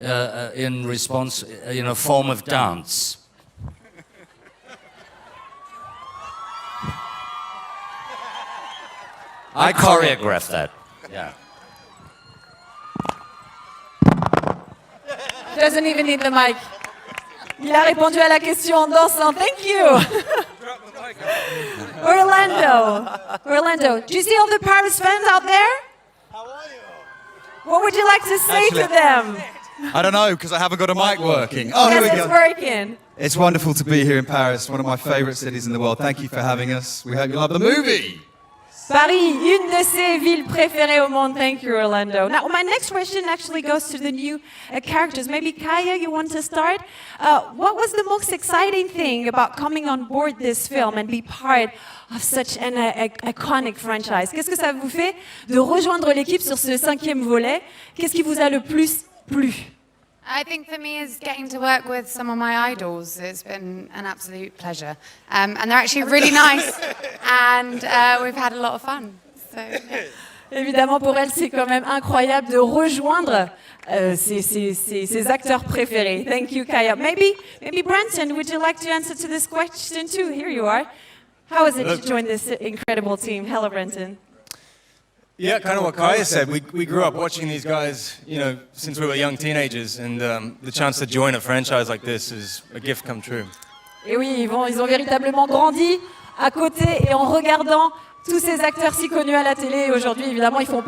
in response in a form of dance. I choreographed that. Yeah. Doesn't even need the mic. Il a répondu à la question en dansant. Thank you. Orlando, do you see all the Paris fans out there? How are you? What would you like to say to them? I don't know, because I haven't got a mic working. Oh, here we Yes, it's go. working. It's wonderful to be here in Paris, one of my favorite cities in the world. Thank you for having us. We hope you love the movie. Paris, une de ses villes préférées au monde. Thank you, Orlando. Now, my next question actually goes to the new characters. Maybe Kaya, you want to start? What was the most exciting thing about coming on board this film and be part of such an iconic franchise? Qu'est-ce que ça vous fait de rejoindre l'équipe sur ce 5e volet? Qu'est-ce qui vous a le plus plu? I think for me is getting to work with some of my idols. It's been an absolute pleasure. And they're actually really nice. And we've had a lot of fun. So, yeah. Évidemment, pour elle, c'est quand même incroyable de rejoindre ses acteurs préférés. Thank you, Kaya. Maybe Branson, would you like to answer to this question too? Here you are. How is it to join this incredible team? Hello, Branson. Yeah, kind of what Kaya said. We grew up watching these guys, since we were young teenagers, and the chance to join a franchise like this is a gift come true. Et oui, ils ont véritablement grandi à côté et en regardant tous ces acteurs si connus à la télé. Aujourd'hui, évidemment, ils font